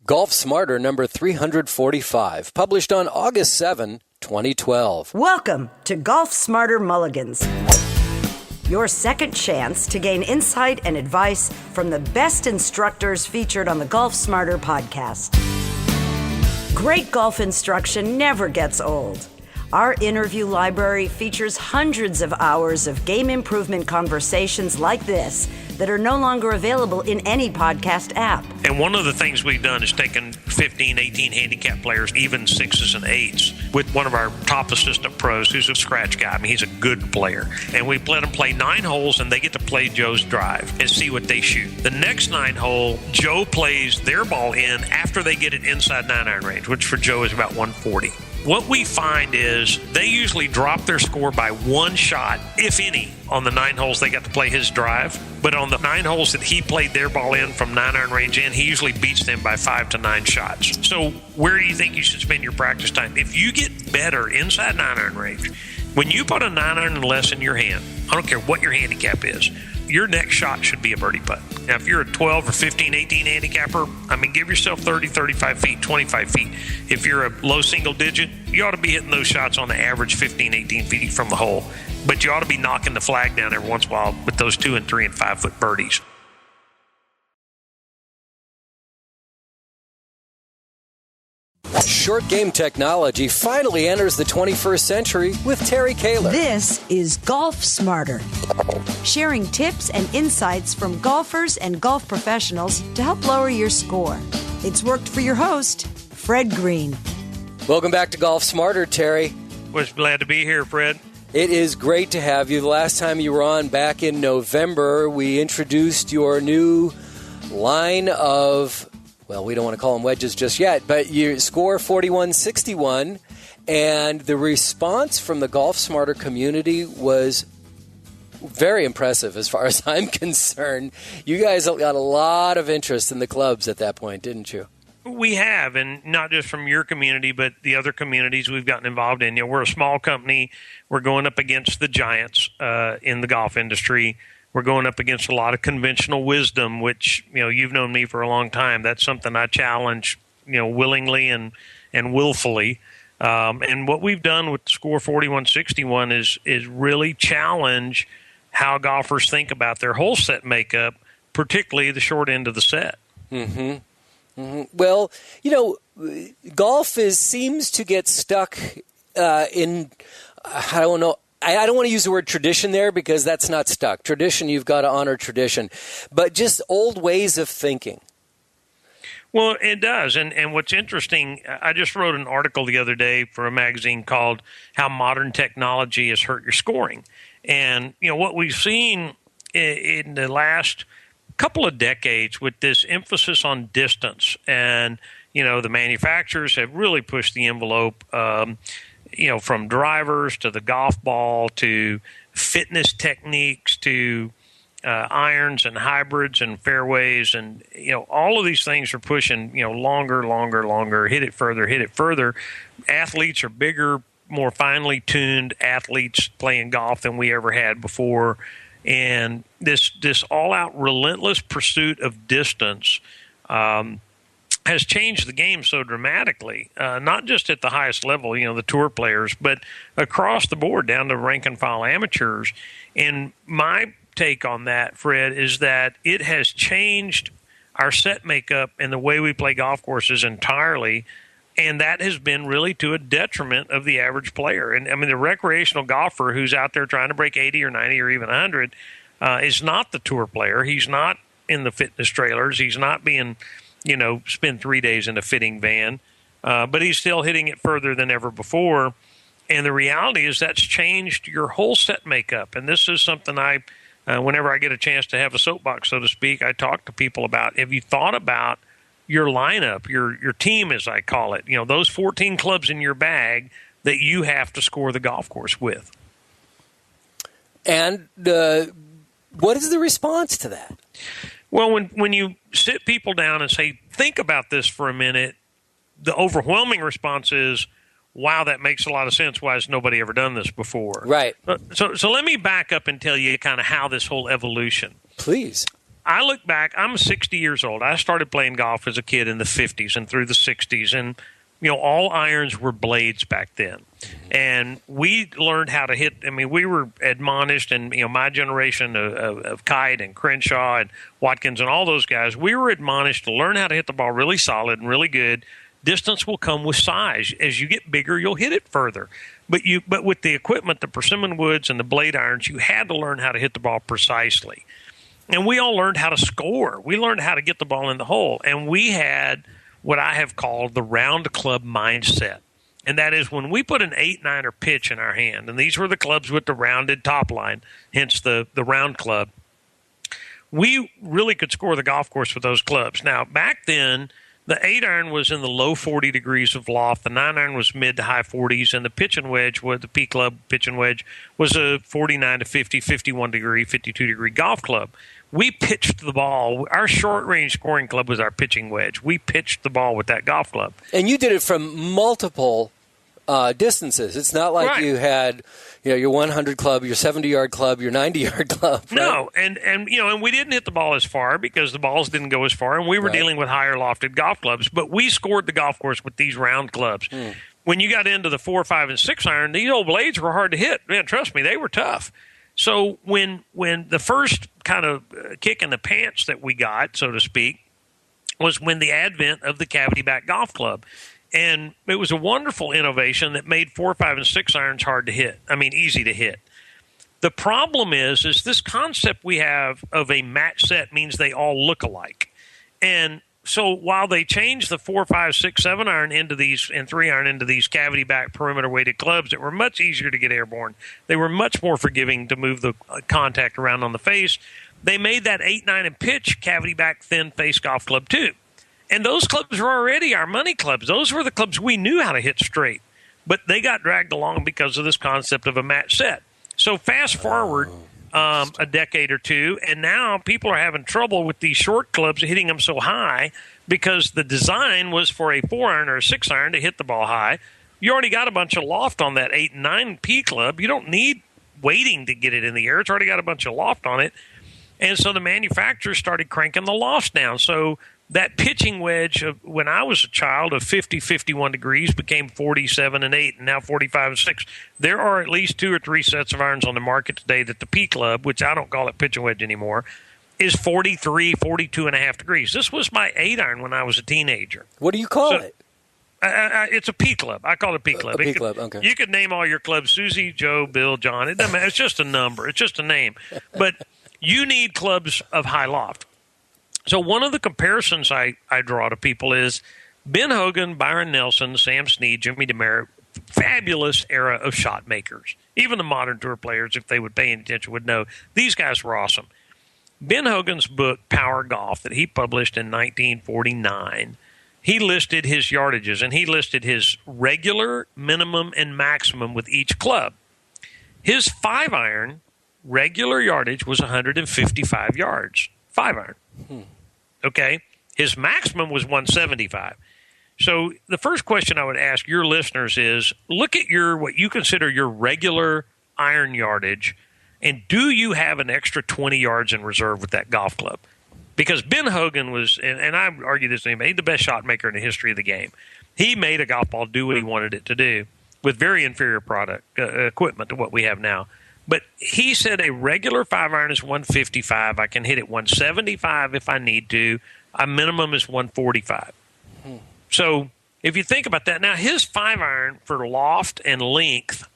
Golf Smarter number 345, published on August 7, 2012. Welcome to Golf Smarter Mulligans, your second chance to gain insight and advice from the best instructors featured on the Golf Smarter podcast. Great golf instruction never gets old. Our interview library features hundreds of hours of game improvement conversations like this that are no longer available in any podcast app. And one of the things we've done is taken 15, 18 handicap players, even 6s and 8s, with one of our top assistant pros who's a scratch guy. I mean, he's a good player. And we let them play 9 holes, and they get to play Joe's drive and see what they shoot. The next 9 hole, Joe plays their ball in after they get it inside 9-iron range, which for Joe is about 140. What we find is they usually drop their score by 1 shot, if any, on the 9 holes they got to play his drive. But on the 9 holes that he played their ball in from 9-iron range in, he usually beats them by 5 to 9 shots. So where do you think you should spend your practice time? If you get better inside 9-iron range, when you put a 9-iron and less in your hand, I don't care what your handicap is, your next shot should be a birdie putt. Now, if you're a 12 or 15, 18 handicapper, I mean, give yourself 30, 35 feet, 25 feet. If you're a low single digit, you ought to be hitting those shots on the average 15, 18 feet from the hole. But you ought to be knocking the flag down every once in a while with those 2 and 3 and 5 foot birdies. Short game technology finally enters the 21st century with Terry Koehler. This is Golf Smarter, sharing tips and insights from golfers and golf professionals to help lower your score. It's worked for your host, Fred Green. Welcome back to Golf Smarter, Terry. Was glad to be here, Fred. It is great to have you. The last time you were on back in November, we introduced your new line of, well, we don't want to call them wedges just yet, but you SCOR 4161, and the response from the Golf Smarter community was very impressive as far as I'm concerned. You guys got a lot of interest in the clubs at that point, didn't you? We have, and not just from your community, but the other communities we've gotten involved in. You know, we're a small company. We're going up against the giants in the golf industry. We're going up against a lot of conventional wisdom, which, you know, you've known me for a long time. That's something I challenge, you know, willingly and willfully. And what we've done with SCOR 4161 is really challenge how golfers think about their hole set makeup, particularly the short end of the set. Mm-hmm. Mm-hmm. Well, you know, golf seems to get stuck in, I don't know, I don't want to use the word tradition there because that's not stuck. Tradition, you've got to honor tradition. But just old ways of thinking. Well, it does. And what's interesting, I just wrote an article the other day for a magazine called How Modern Technology Has Hurt Your Scoring. And, you know, what we've seen in the last couple of decades with this emphasis on distance, and, you know, the manufacturers have really pushed the envelope, you know, from drivers to the golf ball to fitness techniques to irons and hybrids and fairways, and, you know, all of these things are pushing, you know, longer, hit it further. Athletes are bigger, more finely tuned athletes playing golf than we ever had before. And this all-out relentless pursuit of distance has changed the game so dramatically, not just at the highest level, you know, the tour players, but across the board down to rank-and-file amateurs. And my take on that, Fred, is that it has changed our set makeup and the way we play golf courses entirely, and that has been really to a detriment of the average player. And, I mean, the recreational golfer who's out there trying to break 80 or 90 or even 100 is not the tour player. He's not in the fitness trailers. He's not being, you know, spend 3 days in a fitting van, but he's still hitting it further than ever before. And the reality is that's changed your whole set makeup. And this is something whenever I get a chance to have a soapbox, so to speak, I talk to people about. Have you thought about your lineup, your team, as I call it, you know, those 14 clubs in your bag that you have to score the golf course with? And what is the response to that? Well, when you sit people down and say, think about this for a minute, the overwhelming response is, wow, that makes a lot of sense. Why has nobody ever done this before? Right. So let me back up and tell you kind of how this whole evolution. Please. I look back, I'm 60 years old. I started playing golf as a kid in the 50s and through the 60s. And, all irons were blades back then. And we learned how to hit. I mean, we were admonished, and, my generation of Kite and Crenshaw and Watkins and all those guys, we were admonished to learn how to hit the ball really solid and really good. Distance will come with size. As you get bigger, you'll hit it further. But with the equipment, the persimmon woods and the blade irons, you had to learn how to hit the ball precisely. And we all learned how to score. We learned how to get the ball in the hole. And we had what I have called the round club mindset. And that is when we put an 8-9er pitch in our hand, and these were the clubs with the rounded top line, hence the round club, we really could score the golf course with those clubs. Now, back then, the 8-iron was in the low 40 degrees of loft. The 9-iron was mid to high 40s, and the pitching wedge, the P Club pitching wedge, was a 49 to 50, 51 degree, 52 degree golf club. We pitched the ball. Our short-range scoring club was our pitching wedge. We pitched the ball with that golf club. And you did it from multiple distances. It's not like you had, your 100 club, your 70-yard club, your 90-yard club. Right? No, and we didn't hit the ball as far because the balls didn't go as far, and we were dealing with higher lofted golf clubs. But we scored the golf course with these round clubs. When you got into the 4, 5, and 6-iron, these old blades were hard to hit. Man, trust me, they were tough. So when the first kind of kick in the pants that we got, so to speak, was when the advent of the cavity back golf club. And it was a wonderful innovation that made 4, 5, and 6 irons hard to hit. I mean, easy to hit. The problem is this concept we have of a match set means they all look alike. And so while they changed the 4, 5, 6, 7 iron into these and 3 iron into these cavity back perimeter weighted clubs that were much easier to get airborne, they were much more forgiving to move the contact around on the face. They made that 8, 9, and pitch cavity back thin face golf club too. And those clubs were already our money clubs. Those were the clubs we knew how to hit straight. But they got dragged along because of this concept of a match set. So fast forward a decade or two, and now people are having trouble with these short clubs hitting them so high because the design was for a 4-iron or a 6-iron to hit the ball high. You already got a bunch of loft on that 8 and 9 P club. You don't need weighting to get it in the air. It's already got a bunch of loft on it. And so the manufacturers started cranking the lofts down. So that pitching wedge of when I was a child of 50, 51 degrees became 47 and 8 and now 45 and 6. There are at least 2 or 3 sets of irons on the market today that the P Club, which I don't call it pitching wedge anymore, is 43, 42 and a half degrees. This was my 8-iron when I was a teenager. What do you call it? It's a P Club. I call it a P Club. A P Club, okay. You could name all your clubs, Susie, Joe, Bill, John. It doesn't matter. It's just a number. It's just a name. But you need clubs of high loft. So one of the comparisons I draw to people is Ben Hogan, Byron Nelson, Sam Snead, Jimmy DeMera, fabulous era of shot makers. Even the modern tour players, if they would pay any attention, would know these guys were awesome. Ben Hogan's book, Power Golf, that he published in 1949, he listed his yardages, and he listed his regular, minimum, and maximum with each club. His 5-iron regular yardage was 155 yards, 5-iron. Okay? His maximum was 175. So the first question I would ask your listeners is, look at what you consider your regular iron yardage, and do you have an extra 20 yards in reserve with that golf club? Because Ben Hogan was, and I argue this, he's the best shot maker in the history of the game. He made a golf ball do what he wanted it to do with very inferior product equipment to what we have now. But he said a regular 5-iron is 155. I can hit it 175 if I need to. A minimum is 145. So if you think about that, now his 5-iron for loft and length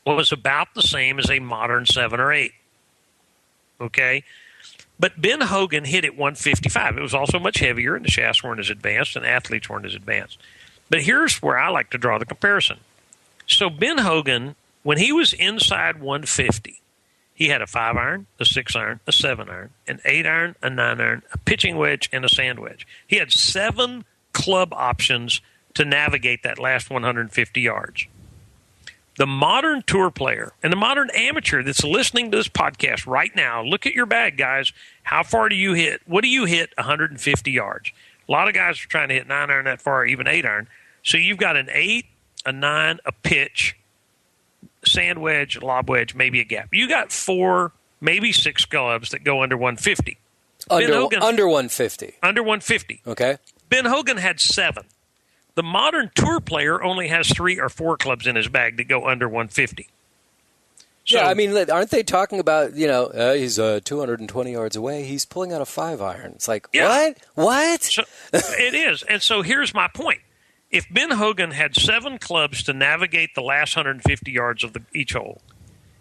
was about the same as a modern 7 or 8. Okay? But Ben Hogan hit it 155. It was also much heavier, and the shafts weren't as advanced, and athletes weren't as advanced. But here's where I like to draw the comparison. So Ben Hogan, when he was inside 150, he had a 5-iron, a 6-iron, a 7-iron, an 8-iron, a 9-iron, a pitching wedge, and a sand wedge. He had 7 club options to navigate that last 150 yards. The modern tour player and the modern amateur that's listening to this podcast right now, look at your bag, guys. How far do you hit? What do you hit 150 yards? A lot of guys are trying to hit 9-iron that far, or even 8-iron. So you've got an 8, a 9, a pitch, sand wedge, lob wedge, maybe a gap. You got 4, maybe 6 clubs that go under 150. Under 150. Under 150. Okay. Ben Hogan had 7. The modern tour player only has 3 or 4 clubs in his bag that go under 150. So, yeah, I mean, aren't they talking about, he's 220 yards away, he's pulling out a 5-iron. It's like, yeah. What? So, it is. And so here's my point. If Ben Hogan had 7 clubs to navigate the last 150 yards of each hole,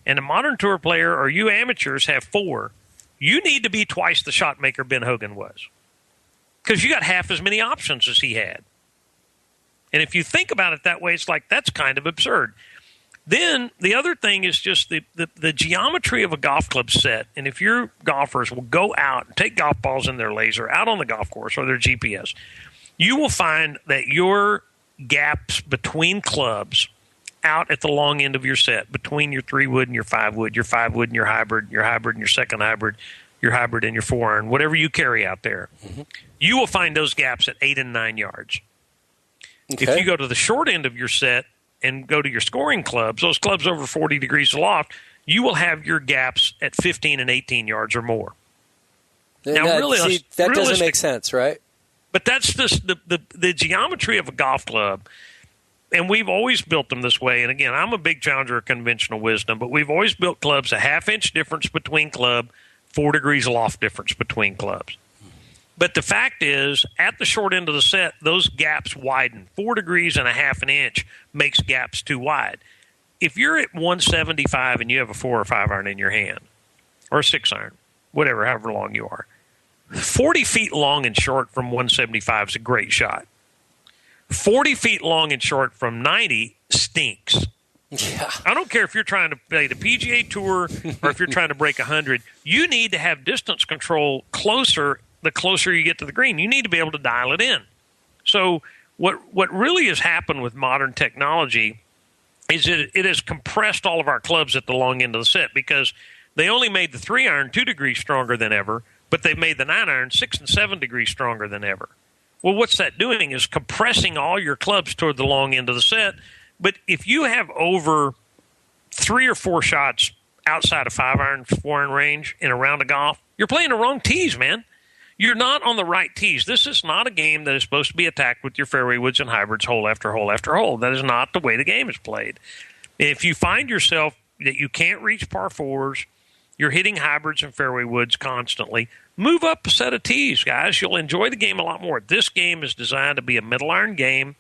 and a modern tour player or you amateurs have 4, you need to be twice the shot maker Ben Hogan was. Because you got half as many options as he had. And if you think about it that way, it's like, that's kind of absurd. Then the other thing is just the geometry of a golf club set. And if your golfers will go out and take golf balls in their laser out on the golf course or their GPS, you will find that your gaps between clubs out at the long end of your set, between your 3-wood and your 5-wood, your 5-wood and your hybrid and your second hybrid, your hybrid and your 4-iron, whatever you carry out there, you will find those gaps at 8 and 9 yards. Okay. If you go to the short end of your set and go to your scoring clubs, those clubs over 40 degrees aloft, you will have your gaps at 15 and 18 yards or more. Now, that doesn't make sense, right? But that's just the geometry of a golf club, and we've always built them this way. And again, I'm a big challenger of conventional wisdom, but we've always built clubs a half-inch difference between club, 4 degrees aloft difference between clubs. But the fact is, at the short end of the set, those gaps widen. 4 degrees and a half an inch makes gaps too wide. If you're at 175 and you have a 4 or 5 iron in your hand, or a 6 iron, whatever, however long you are, 40 feet long and short from 175 is a great shot. 40 feet long and short from 90 stinks. Yeah. I don't care if you're trying to play the PGA Tour or if you're trying to break 100. You need to have distance control closer. The closer you get to the green, you need to be able to dial it in. So what really has happened with modern technology is that it has compressed all of our clubs at the long end of the set because they only made the 3-iron 2 degrees stronger than ever, but they've made the 9-iron 6 and 7 degrees stronger than ever. Well, what's that doing is compressing all your clubs toward the long end of the set. But if you have over 3 or 4 shots outside of 5-iron, 4-iron range in a round of golf, you're playing the wrong tees, man. You're not on the right tees. This is not a game that is supposed to be attacked with your fairway woods and hybrids hole after hole after hole. That is not the way the game is played. If you find yourself that you can't reach par 4s, you're hitting hybrids and fairway woods constantly, move up a set of tees, guys. You'll enjoy the game a lot more. This game is designed to be a middle iron game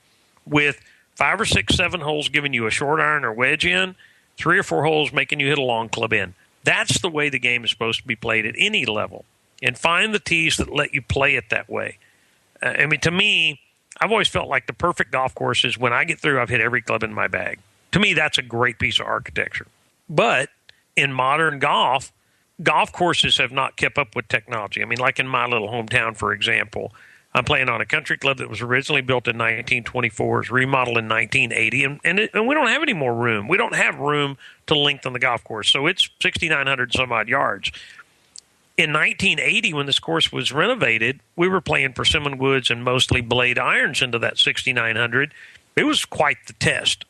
with 5 or 6, 7 holes giving you a short iron or wedge in, 3 or 4 holes making you hit a long club in. That's the way the game is supposed to be played at any level. And find the tees that let you play it that way. I mean, to me, I've always felt like the perfect golf course is when I get through, I've hit every club in my bag. To me, that's a great piece of architecture. But in modern golf courses have not kept up with technology. I mean, like in my little hometown, for example, I'm playing on a country club that was originally built in 1924, was remodeled in 1980, and we don't have any more room. We don't have room to lengthen the golf course, so it's 6,900 some odd yards. In 1980, when this course was renovated, we were playing persimmon woods and mostly blade irons into that 6,900. It was quite the test.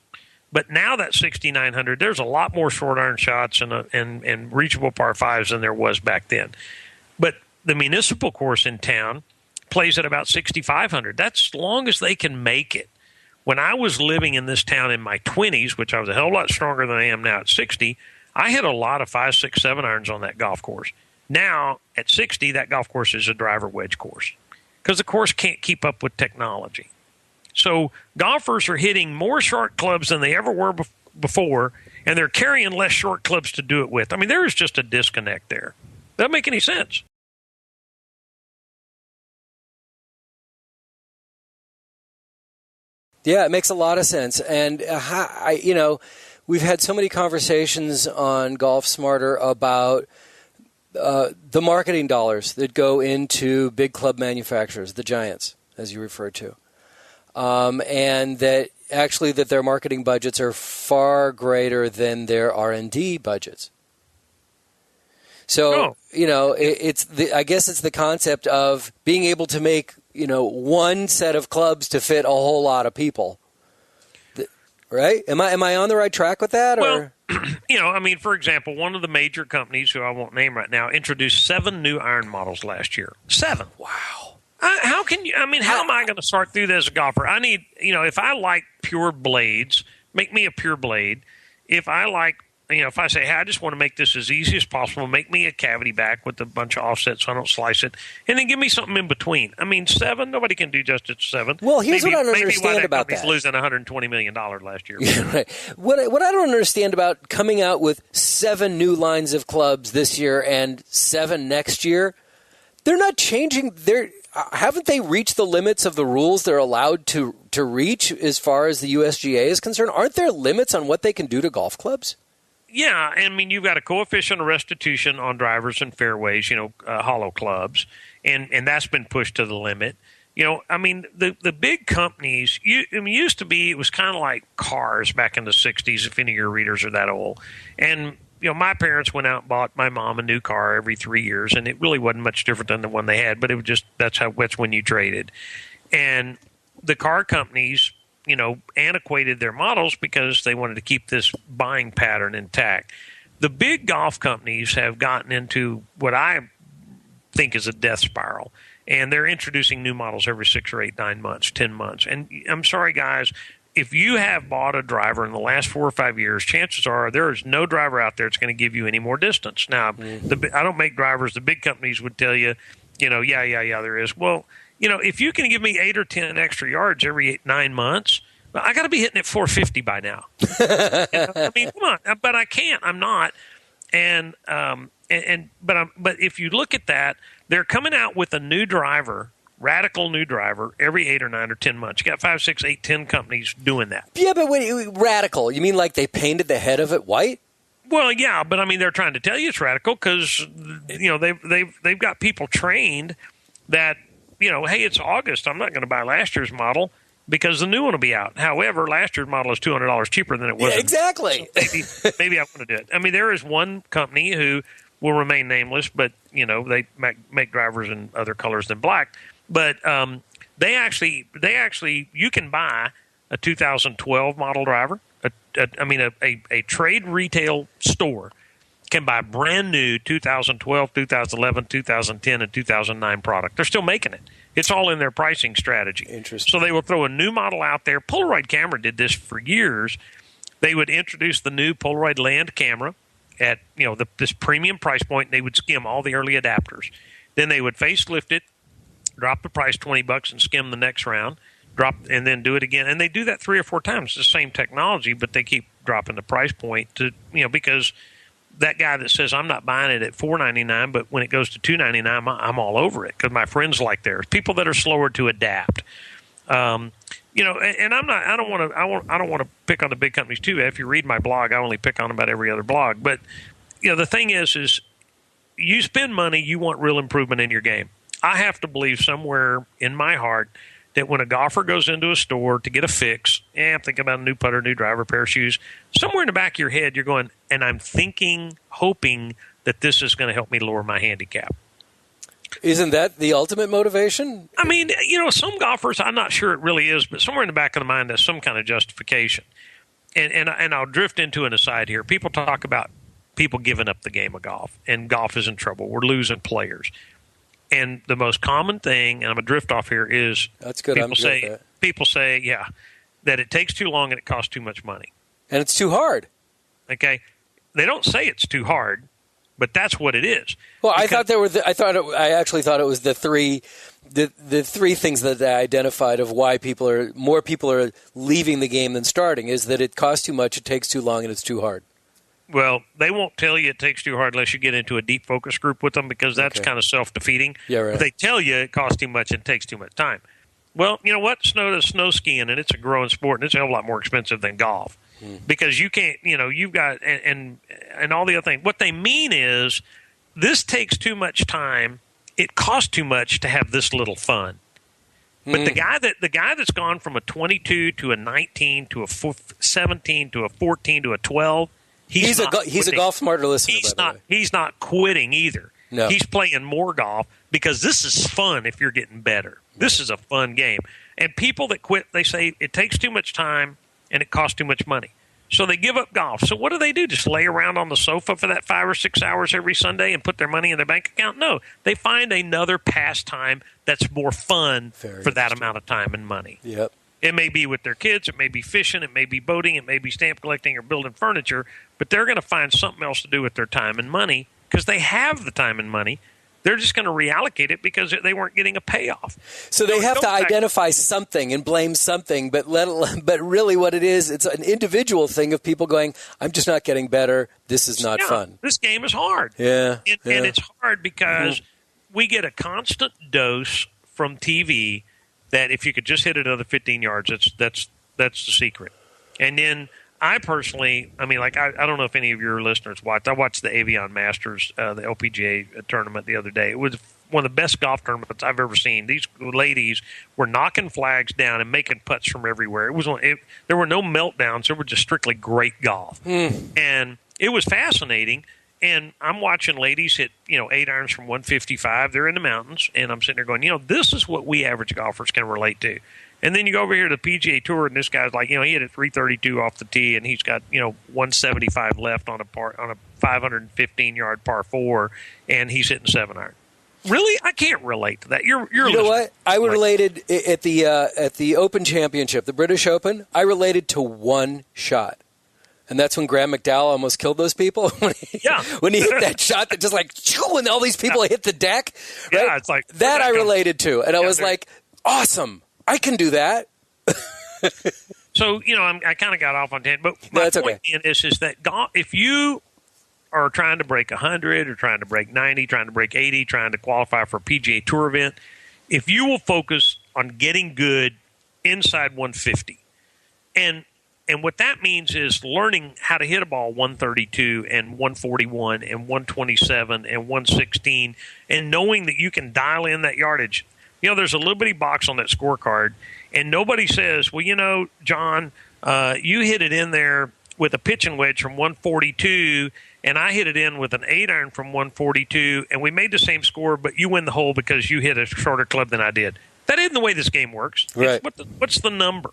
But now that 6,900, there's a lot more short iron shots and reachable par 5s than there was back then. But the municipal course in town plays at about 6,500. That's as long as they can make it. When I was living in this town in my 20s, which I was a hell of a lot stronger than I am now at 60, I hit a lot of 5, 6, 7 irons on that golf course. Now, at 60, that golf course is a driver wedge course because the course can't keep up with technology. So golfers are hitting more short clubs than they ever were before, and they're carrying less short clubs to do it with. I mean, there is just a disconnect there. Doesn't make any sense. Yeah, it makes a lot of sense. And, we've had so many conversations on Golf Smarter about the marketing dollars that go into big club manufacturers, the giants, as you referred to, and that actually that their marketing budgets are far greater than their R&D budgets. So, I guess it's the concept of being able to make, one set of clubs to fit a whole lot of people. right? Am I on the right track with that? Well, for example, one of the major companies, who I won't name right now, introduced 7 new iron models last year. 7. Wow. How can you? How am I going to sort through this as a golfer? I need, if I like pure blades, make me a pure blade. If I like, if I say, hey, I just want to make this as easy as possible, make me a cavity back with a bunch of offsets so I don't slice it, and then give me something in between. 7, nobody can do justice to 7. Well, here's what I don't understand about that. He's losing $120 million last year. Yeah, right. What I don't understand about coming out with 7 new lines of clubs this year and 7 next year, they're not changing. Haven't they reached the limits of the rules they're allowed to reach as far as the USGA is concerned? Aren't there limits on what they can do to golf clubs? Yeah, you've got a coefficient of restitution on drivers and fairways, hollow clubs, and that's been pushed to the limit. The big companies, used to be, it was kind of like cars back in the 60s, if any of your readers are that old. And my parents went out and bought my mom a new car every 3 years, and it really wasn't much different than the one they had, but it was just that's when you traded. And the car companies, antiquated their models because they wanted to keep this buying pattern intact. The big golf companies have gotten into what I think is a death spiral, and they're introducing new models every 6 or 8, 9 months, 10 months. And I'm sorry, guys, if you have bought a driver in the last 4 or 5 years, chances are there is no driver out there that's going to give you any more distance. Now, I don't make drivers. The big companies would tell you, yeah, there is. Well, if you can give me 8 or 10 extra yards every 9 months, I got to be hitting at 450 by now. Come on, but I can't. I'm not. But if you look at that, they're coming out with a new driver. Radical new driver every 8 or 9 or 10 months. You got 5, 6, 8, 10 companies doing that. Yeah, but radical? You mean like they painted the head of it white? Well, yeah, but they're trying to tell you it's radical because they've got people trained that hey, it's August. I'm not going to buy last year's model because the new one will be out. However, last year's model is $200 cheaper than it was. Yeah, exactly. So maybe I want to do it. There is one company who will remain nameless, but they make drivers in other colors than black. But they actually, you can buy a 2012 model driver. A trade retail store can buy brand new 2012, 2011, 2010, and 2009 product. They're still making it. It's all in their pricing strategy. Interesting. So they will throw a new model out there. Polaroid camera did this for years. They would introduce the new Polaroid land camera at this premium price point. And they would skim all the early adapters. Then they would facelift it, drop the price $20 and skim the next round, drop and then do it again. And they do that 3 or 4 times. It's the same technology, but they keep dropping the price point to because that guy that says I'm not buying it at $4.99, but when it goes to $2.99, I'm all over it because my friends like theirs. People that are slower to adapt. And I'm not. I don't want to pick on the big companies too. If you read my blog, I only pick on about every other blog. But the thing is you spend money, you want real improvement in your game. I have to believe somewhere in my heart that when a golfer goes into a store to get a fix, I'm thinking about a new putter, new driver, pair of shoes, somewhere in the back of your head, you're going, and I'm hoping that this is going to help me lower my handicap. Isn't that the ultimate motivation? Some golfers, I'm not sure it really is, but somewhere in the back of the mind, there's some kind of justification. And I'll drift into an aside here. People talk about people giving up the game of golf, and golf is in trouble. We're losing players. And the most common thing, and I'm going to drift off here, is that's good. People say, that it takes too long and it costs too much money. And it's too hard. Okay. They don't say it's too hard, but that's what it is. Well, I actually thought it was the three things that they identified of why more people are leaving the game than starting is that it costs too much, it takes too long, and it's too hard. Well, they won't tell you it takes too hard unless you get into a deep focus group with them because that's kind of self-defeating. Yeah, right. But they tell you it costs too much and takes too much time. Well, you know what? Snow skiing, and it's a growing sport, and it's a hell of a lot more expensive than golf because you can't, you've got, and all the other things. What they mean is this takes too much time. It costs too much to have this little fun. But the guy that's gone from a 22 to a 19 to a 17 to a 14 to a 12, He's a Golf Smarter listener. He's not quitting either. No. He's playing more golf because this is fun if you're getting better. This is a fun game. And people that quit, they say it takes too much time and it costs too much money. So they give up golf. So what do? Just lay around on the sofa for that 5 or 6 hours every Sunday and put their money in their bank account? No, they find another pastime that's more fun for that amount of time and money. Yep. It may be with their kids, it may be fishing, it may be boating, it may be stamp collecting or building furniture, but they're going to find something else to do with their time and money because they have the time and money. They're just going to reallocate it because they weren't getting a payoff. So they have to identify something and blame something, but really what it is, it's an individual thing of people going, I'm just not getting better. This is not fun. This game is hard. Yeah. And it's hard because we get a constant dose from TV that if you could just hit it another 15 yards, that's the secret. And then I personally, I don't know if any of your listeners watched. I watched the Avion Masters, the LPGA tournament the other day. It was one of the best golf tournaments I've ever seen. These ladies were knocking flags down and making putts from everywhere. There were no meltdowns. There were just strictly great golf. And it was fascinating. And I'm watching ladies hit, 8 irons from 155. They're in the mountains. And I'm sitting there going, this is what we average golfers can relate to. And then you go over here to the PGA Tour, and this guy's like, he hit a 332 off the tee, and he's got 175 left on a 515-yard par 4, and he's hitting 7-iron. Really, I can't relate to that. You know what? I related at the Open Championship, the British Open. I related to one shot, and that's when Graham McDowell almost killed those people. when he hit that shot that just when all these people hit the deck. Right? Yeah, it's like that I related to, and I was like, awesome. I can do that. So, I kind of got off on tangent, but my point is that golf, if you are trying to break 100 or trying to break 90, trying to break 80, trying to qualify for a PGA Tour event, if you will focus on getting good inside 150, and what that means is learning how to hit a ball 132 and 141 and 127 and 116 and knowing that you can dial in that yardage. There's a little bitty box on that scorecard, and nobody says, well, John, you hit it in there with a pitching wedge from 142, and I hit it in with an 8-iron from 142, and we made the same score, but you win the hole because you hit a shorter club than I did. That isn't the way this game works. Right. What's the number?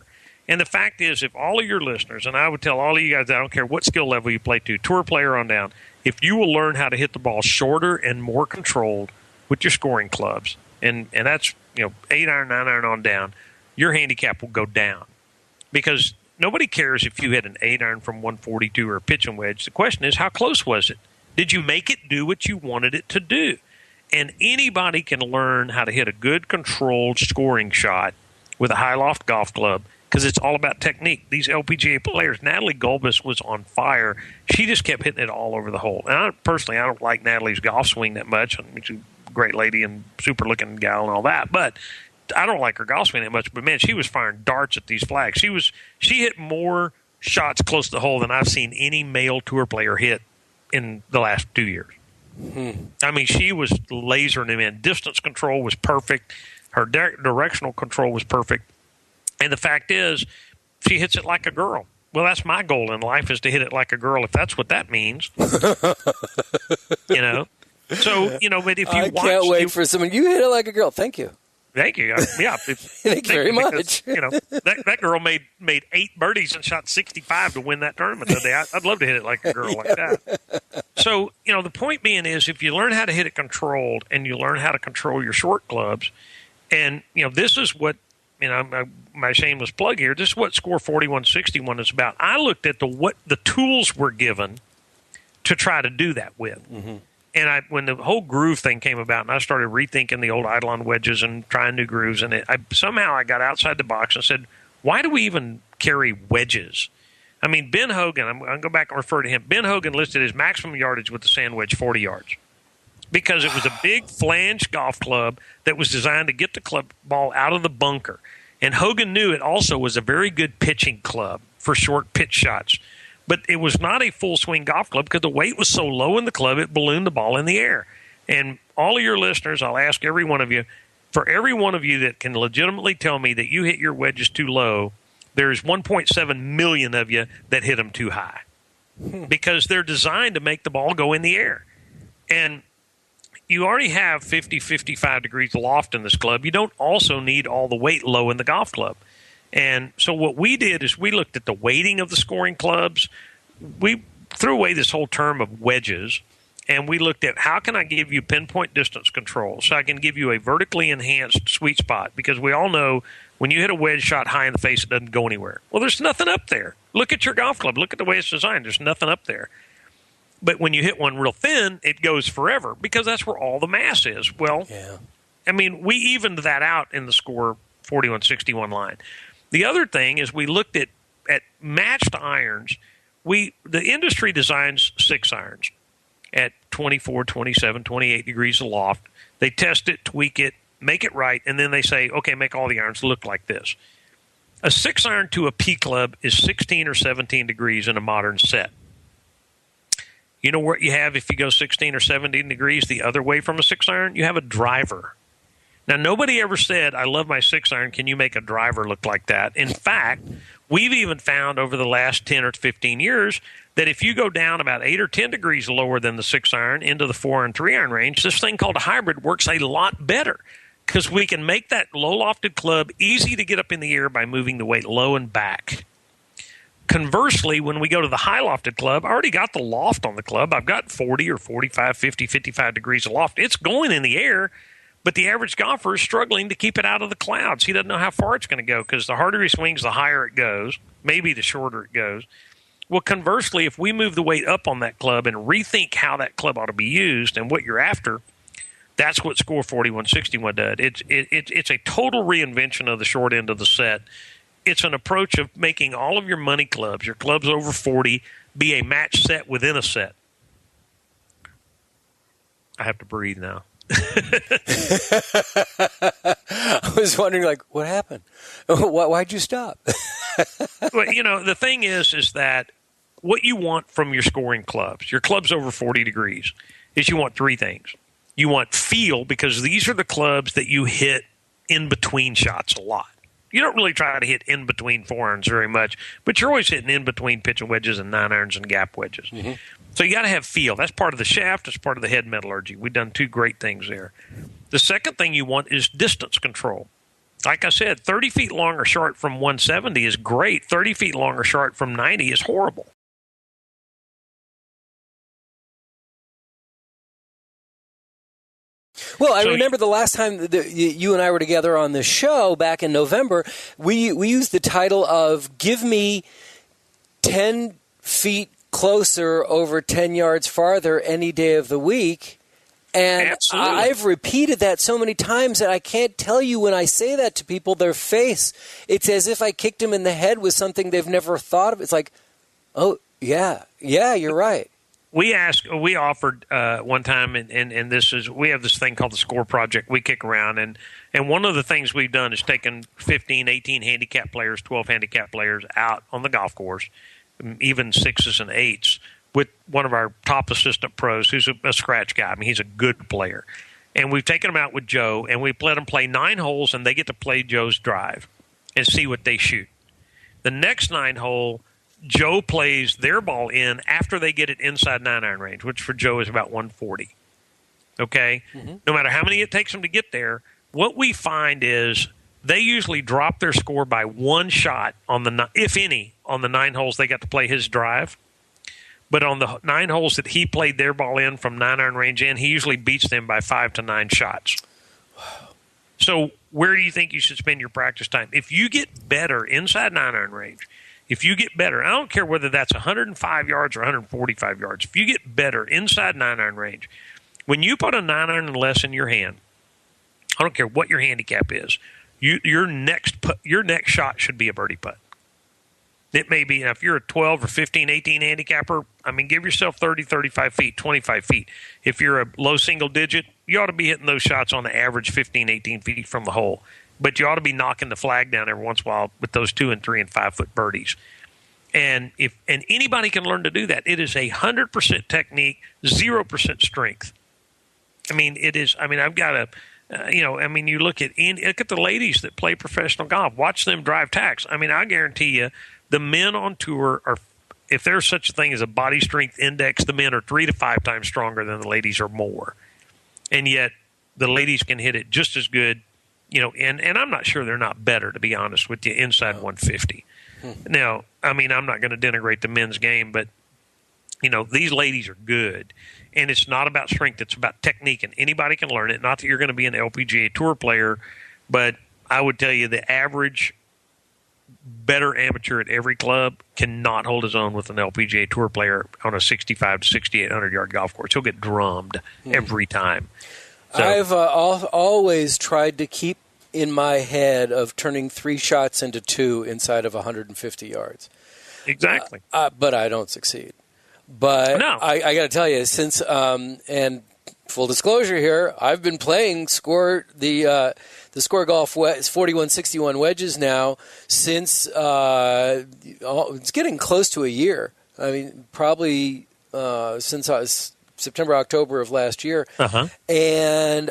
And the fact is, if all of your listeners, and I would tell all of you guys, I don't care what skill level you play to, tour player on down, if you will learn how to hit the ball shorter and more controlled with your scoring clubs, and that's 8-iron, 9-iron on down, your handicap will go down because nobody cares if you hit an 8-iron from 142 or a pitching wedge. The question is, how close was it? Did you make it do what you wanted it to do? And anybody can learn how to hit a good controlled scoring shot with a high loft golf club because it's all about technique. These LPGA players, Natalie Gulbis was on fire. She just kept hitting it all over the hole. And I don't like Natalie's golf swing that much. She's a great lady and super looking gal and all that, but I don't like her golf swing that much. But man, she was firing darts at these flags. She hit more shots close to the hole than I've seen any male tour player hit in the last 2 years. She was lasering them in. Distance control was perfect. Her directional control was perfect. And the fact is, she hits it like a girl. Well, that's my goal in life, is to hit it like a girl, if that's what that means. So, but if you I can't wait for someone, you hit it like a girl. Thank you. Thank you. Yeah. Thank you very much. That girl made 8 birdies and shot 65 to win that tournament today. I'd love to hit it like a girl like that. So, the point being is, if you learn how to hit it controlled and you learn how to control your short clubs, and, this is what, my shameless plug here, this is what SCOR 4161 is about. I looked at what the tools were given to try to do that with. Mm-hmm. And when the whole groove thing came about, and I started rethinking the old Eidolon wedges and trying new grooves, and somehow I got outside the box and said, why do we even carry wedges? Ben Hogan, I'm going to go back and refer to him. Ben Hogan listed his maximum yardage with the sand wedge 40 yards because it was a big flange golf club that was designed to get the club ball out of the bunker. And Hogan knew it also was a very good pitching club for short pitch shots. But it was not a full swing golf club because the weight was so low in the club, it ballooned the ball in the air. And all of your listeners, I'll ask every one of you, for every one of you that can legitimately tell me that you hit your wedges too low, there's 1.7 million of you that hit them too high because they're designed to make the ball go in the air. And you already have 50, 55 degrees loft in this club. You don't also need all the weight low in the golf club. And so what we did is we looked at the weighting of the scoring clubs. We threw away this whole term of wedges, and we looked at how can I give you pinpoint distance control so I can give you a vertically enhanced sweet spot, because we all know when you hit a wedge shot high in the face, it doesn't go anywhere. Well, there's nothing up there. Look at your golf club. Look at the way it's designed. There's nothing up there. But when you hit one real thin, it goes forever because that's where all the mass is. Well, yeah. I mean, we evened that out in the SCOR 4161 line. The other thing is we looked at matched irons. The industry designs 6 irons at 24, 27, 28 degrees aloft. They test it, tweak it, make it right, and then they say, okay, make all the irons look like this. A 6 iron to a P club is 16 or 17 degrees in a modern set. You know what you have if you go 16 or 17 degrees the other way from a 6 iron? You have a driver. Now, nobody ever said, I love my 6 iron. Can you make a driver look like that? In fact, we've even found over the last 10 or 15 years that if you go down about 8 or 10 degrees lower than the 6 iron into the 4 and 3 iron range, this thing called a hybrid works a lot better because we can make that low lofted club easy to get up in the air by moving the weight low and back. Conversely, when we go to the high lofted club, I already got the loft on the club. I've got 40 or 45, 50, 55 degrees of loft. It's going in the air, but the average golfer is struggling to keep it out of the clouds. He doesn't know how far it's going to go because the harder he swings, the higher it goes, maybe the shorter it goes. Well, conversely, if we move the weight up on that club and rethink how that club ought to be used and what you're after, that's what SCOR 4161 did. It's a total reinvention of the short end of the set. It's an approach of making all of your money clubs, your clubs over 40, be a match set within a set. I have to breathe now. I was wondering, like, what happened? Why'd you stop? Well, you know, the thing is that what you want from your scoring clubs, your clubs over 40 degrees, is you want 3 things. You want feel, because these are the clubs that you hit in between shots a lot. You don't really try to hit in between 4 irons very much, but you're always hitting in between pitch and wedges and 9 irons and gap wedges. Mm-hmm. So you got to have feel. That's part of the shaft. That's part of the head metallurgy. We've done 2 great things there. The second thing you want is distance control. Like I said, 30 feet long or short from 170 is great. 30 feet long or short from 90 is horrible. Well, I remember the last time that you and I were together on the show back in November, we used the title of Give Me 10 Feet Closer Over 10 Yards Farther Any Day of the Week. And absolutely. I've repeated that so many times that I can't tell you when I say that to people, their face, it's as if I kicked them in the head with something they've never thought of. It's like, oh, yeah, you're right. We offered one time, and we have this thing called the SCOR Project. We kick around, and one of the things we've done is taken 15, 18 handicap players, 12 handicap players out on the golf course, even 6s and 8s, with one of our top assistant pros who's a scratch guy. I mean, he's a good player. And we've taken them out with Joe, and we've let them play 9 holes, and they get to play Joe's drive and see what they shoot. The next 9 hole, Joe plays their ball in after they get it inside 9-iron range, which for Joe is about 140. Okay? Mm-hmm. No matter how many it takes them to get there, what we find is they usually drop their score by 1 shot, if any, on the 9 holes they got to play his drive. But on the 9 holes that he played their ball in from 9-iron range in, he usually beats them by 5 to 9 shots. Wow. So where do you think you should spend your practice time? If you get better inside 9-iron range, if you get better, I don't care whether that's 105 yards or 145 yards. If you get better inside 9-iron range, when you put a 9-iron and less in your hand, I don't care what your handicap is, your next shot should be a birdie putt. It may be, if you're a 12 or 15, 18 handicapper, I mean, give yourself 30, 35 feet, 25 feet. If you're a low single digit, you ought to be hitting those shots on the average 15, 18 feet from the hole. But you ought to be knocking the flag down every once in a while with those 2 and 3 and 5 foot birdies. And anybody can learn to do that. It is 100% technique, 0% strength. I mean, it is. I mean, I've got you look at the ladies that play professional golf. Watch them drive tacks. I mean, I guarantee you, the men on tour are, if there's such a thing as a body strength index, the men are 3 to 5 times stronger than the ladies or more. And yet, the ladies can hit it just as good and I'm not sure they're not better, to be honest with you, inside 150. Now, I mean, I'm not going to denigrate the men's game, but, these ladies are good. And it's not about strength. It's about technique, and anybody can learn it. Not that you're going to be an LPGA Tour player, but I would tell you the average better amateur at every club cannot hold his own with an LPGA Tour player on a 65 to 6,800-yard golf course. He'll get drummed every time. So, I've always tried to keep in my head of turning 3 shots into 2 inside of 150 yards. Exactly. But I don't succeed. But no. I got to tell you, since and full disclosure here, I've been playing the SCOR Golf 4161 wedges now since it's getting close to a year. I mean, probably since I was September, October of last year. And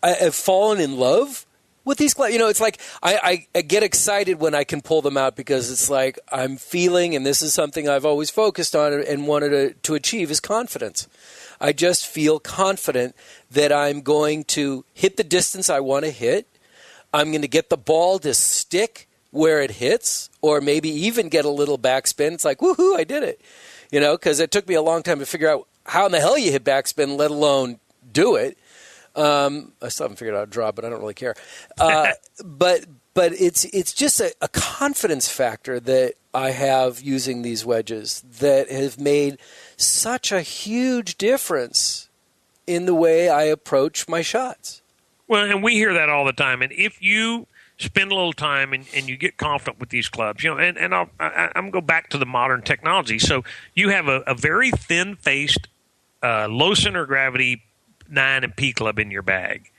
I have fallen in love with these clubs. It's like I get excited when I can pull them out, because it's like I'm feeling, and this is something I've always focused on and wanted to achieve, is confidence. I just feel confident that I'm going to hit the distance I want to hit. I'm going to get the ball to stick where it hits, or maybe even get a little backspin. It's like, woohoo, I did it. Because it took me a long time to figure out how in the hell you hit backspin, let alone do it. I still haven't figured out how to draw, but I don't really care. But it's just a confidence factor that I have using these wedges that have made such a huge difference in the way I approach my shots. Well, and we hear that all the time. And if you spend a little time and you get confident with these clubs, and I'm going to go back to the modern technology. So you have a very thin-faced, low center of gravity 9 and P club in your bag.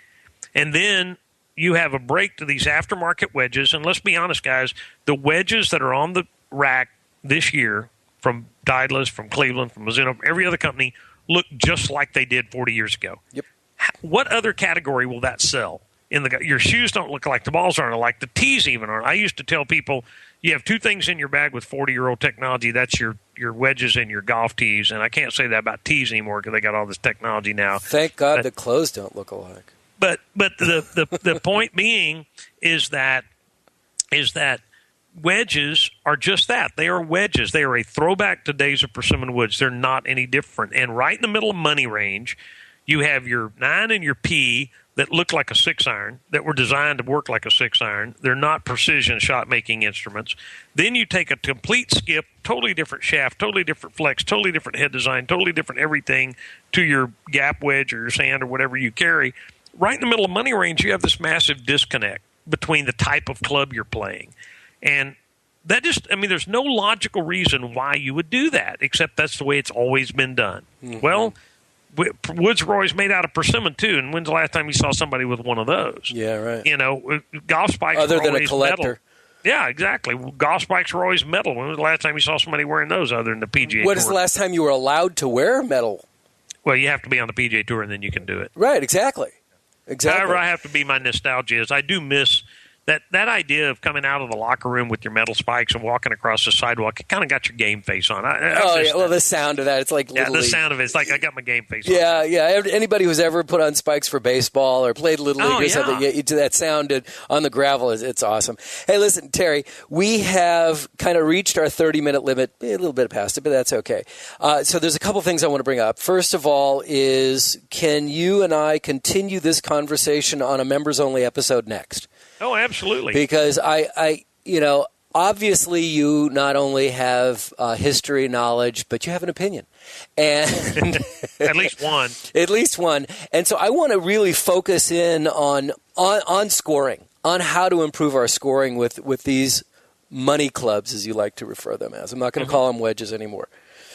And then you have a break to these aftermarket wedges. And let's be honest, guys, the wedges that are on the rack this year from Daedalus, from Cleveland, from Mizuno, from every other company, look just like they did 40 years ago. Yep. What other category will that sell? Your shoes don't look like, the balls aren't like, the tees even aren't. I used to tell people, you have 2 things in your bag with 40-year-old technology. That's your wedges and your golf tees. And I can't say that about tees anymore because they got all this technology now. Thank God the clothes don't look alike. But the point being is that wedges are just that. They are wedges. They are a throwback to days of persimmon woods. They're not any different. And right in the middle of money range, you have your 9 and your P that look like a 6-iron, that were designed to work like a 6-iron. They're not precision shot-making instruments. Then you take a complete skip, totally different shaft, totally different flex, totally different head design, totally different everything to your gap wedge or your sand or whatever you carry. Right in the middle of money range, you have this massive disconnect between the type of club you're playing. And that there's no logical reason why you would do that, except that's the way it's always been done. Mm-hmm. Well, woods were always made out of persimmon too, and when's the last time you saw somebody with one of those? Yeah, right. Golf spikes other were than always a collector. Metal. Yeah, exactly. Golf spikes were always metal. When was the last time you saw somebody wearing those other than the PGA Tour? What is the last time you were allowed to wear metal? Well, you have to be on the PGA Tour, and then you can do it. Right, exactly. However, I have to be my nostalgia is I do miss that idea of coming out of the locker room with your metal spikes and walking across the sidewalk. It kind of got your game face on. The sound of that. It's like the sound of it. It's like I got my game face on. Yeah. Anybody who's ever put on spikes for baseball or played Little League or something, to that sound on the gravel, it's awesome. Hey, listen, Terry, we have kind of reached our 30-minute limit, a little bit past it, but that's okay. So there's a couple things I want to bring up. First of all is, can you and I continue this conversation on a members-only episode next? Oh, absolutely. Because I obviously you not only have history knowledge, but you have an opinion. And at least one. At least one. And so I want to really focus in on scoring, on how to improve our scoring with these money clubs, as you like to refer them as. I'm not going to call them wedges anymore.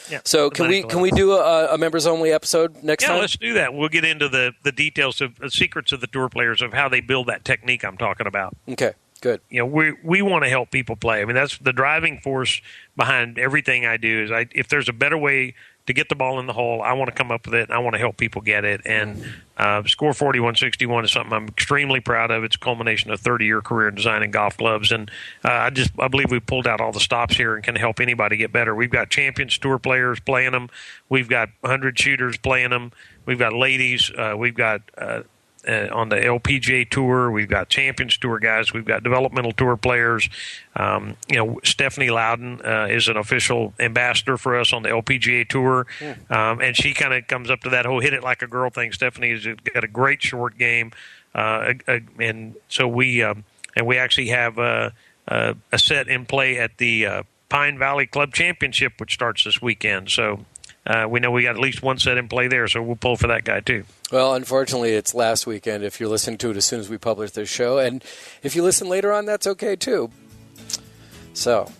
Yeah, so can we do a members-only episode next time? Yeah, let's do that. We'll get into the details of the secrets of the tour players, of how they build that technique I'm talking about. Okay, good. We want to help people play. I mean, that's the driving force behind everything I do. Is if there's a better way to get the ball in the hole, I want to come up with it, and I want to help people get it. And SCOR 4161 is something I'm extremely proud of. It's a culmination of a 30-year career in designing golf clubs. And I believe we pulled out all the stops here and can help anybody get better. We've got Champions Tour players playing them. We've got 100 shooters playing them. We've got ladies. We've got on the LPGA Tour. We've got Champions Tour guys. We've got developmental tour players. Stephanie Loudon is an official ambassador for us on the LPGA Tour, and she kind of comes up to that whole hit it like a girl thing. Stephanie has got a great short game, and so we actually have a set in play at the Pine Valley Club Championship, which starts this weekend. So we know we got at least one set in play there, so we'll pull for that guy too. Well, unfortunately, it's last weekend if you're listening to it as soon as we publish this show. And if you listen later on, that's okay too. So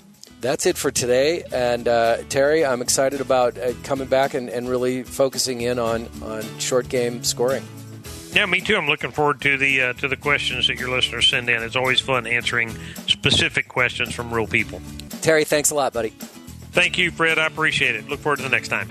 that's it for today. And Terry, I'm excited about coming back and really focusing in on short game scoring. Yeah, me too. I'm looking forward to the questions that your listeners send in. It's always fun answering specific questions from real people. Terry, thanks a lot, buddy. Thank you, Fred. I appreciate it. Look forward to the next time.